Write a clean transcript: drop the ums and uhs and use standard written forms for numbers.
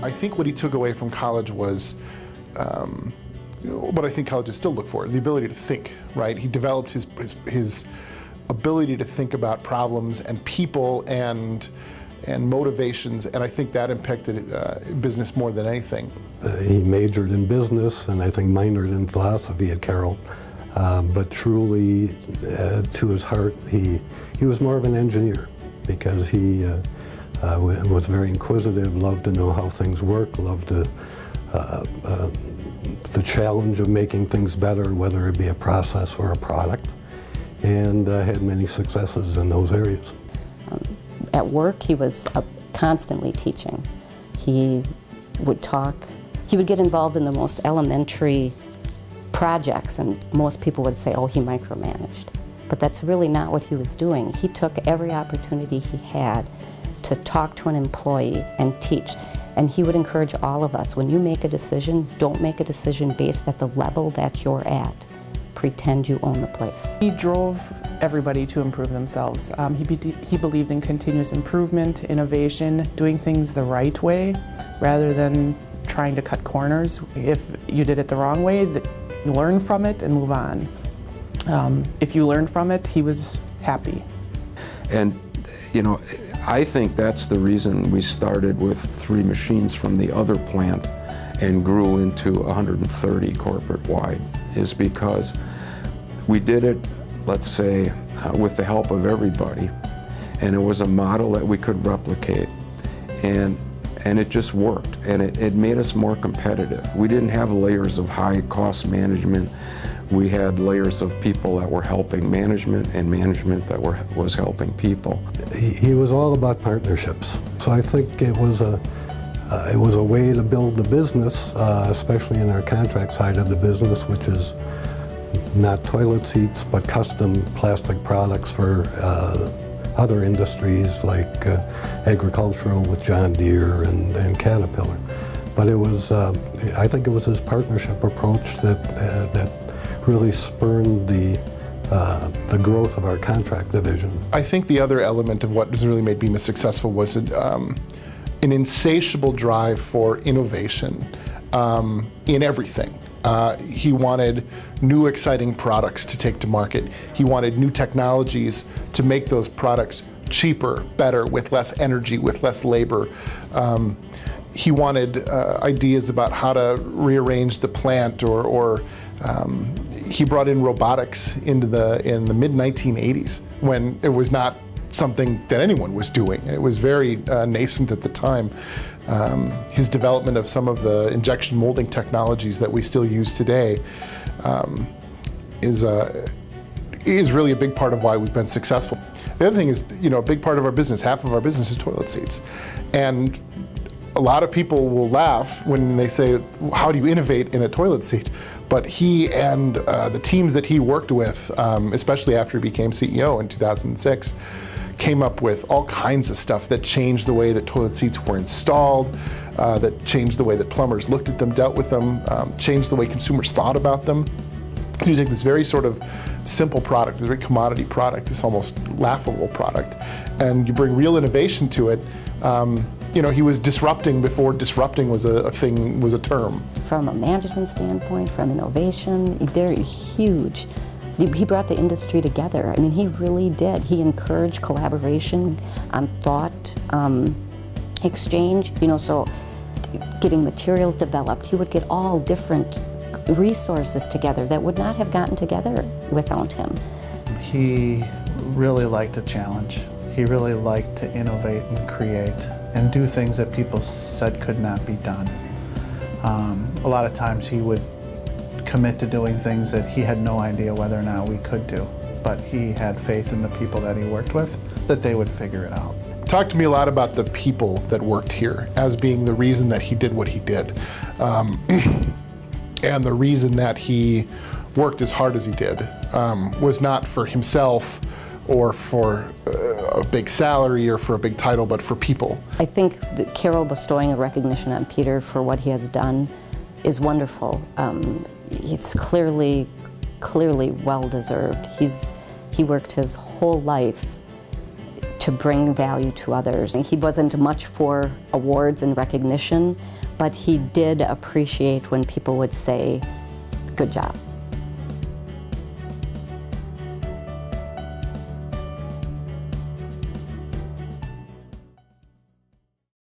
I think what he took away from college was what I think colleges still look for, the ability to think, right? He developed his ability to think about problems and people and motivations, and I think that impacted business more than anything. He majored in business and I think minored in philosophy at Carroll, but truly to his heart he was more of an engineer, because he was very inquisitive, loved to know how things work, loved to, the challenge of making things better, whether it be a process or a product, and had many successes in those areas. At work, he was constantly teaching. He would talk, he would get involved in the most elementary projects, and most people would say, oh, he micromanaged. But that's really not what he was doing. He took every opportunity he had to talk to an employee and teach. And he would encourage all of us, when you make a decision, don't make a decision based at the level that you're at. Pretend you own the place. He drove everybody to improve themselves. He believed in continuous improvement, innovation, doing things the right way rather than trying to cut corners. If you did it the wrong way, you learn from it and move on. If you learned from it, he was happy. And I think that's the reason we started with 3 machines from the other plant and grew into 130 corporate-wide, is because we did it, let's say, with the help of everybody, and it was a model that we could replicate, and it just worked, and it made us more competitive. We didn't have layers of high cost management. We had layers of people that were helping management and management that was helping people. He was all about partnerships, so I think it was a way to build the business, especially in our contract side of the business, which is not toilet seats, but custom plastic products for other industries like agricultural with John Deere and Caterpillar. But it was, I think it was his partnership approach that really spurned the growth of our contract division. I think the other element of what has really made Bemis successful was an insatiable drive for innovation in everything. He wanted new exciting products to take to market. He wanted new technologies to make those products cheaper, better, with less energy, with less labor. He wanted ideas about how to rearrange the plant, or he brought in robotics in the mid-1980s when it was not something that anyone was doing. It was very nascent at the time. His development of some of the injection molding technologies that we still use today is really a big part of why we've been successful. The other thing is, a big part of our business, half of our business is toilet seats. And a lot of people will laugh when they say, how do you innovate in a toilet seat? But he and the teams that he worked with, especially after he became CEO in 2006, came up with all kinds of stuff that changed the way that toilet seats were installed, that changed the way that plumbers looked at them, dealt with them, changed the way consumers thought about them. You take this very sort of simple product, this very commodity product, this almost laughable product, and you bring real innovation to it. He was disrupting before disrupting was a thing, was a term. From a management standpoint, from innovation, they're huge. He brought the industry together. I mean, he really did. He encouraged collaboration on thought exchange, so getting materials developed. He would get all different resources together that would not have gotten together without him. He really liked a challenge. He really liked to innovate and create and do things that people said could not be done. A lot of times he would commit to doing things that he had no idea whether or not we could do, but he had faith in the people that he worked with that they would figure it out. Talked to me a lot about the people that worked here as being the reason that he did what he did, and the reason that he worked as hard as he did was not for himself or for a big salary or for a big title, but for people. I think that Carroll bestowing a recognition on Peter for what he has done is wonderful. It's clearly well-deserved. He worked his whole life to bring value to others. He wasn't much for awards and recognition, but he did appreciate when people would say, "Good job."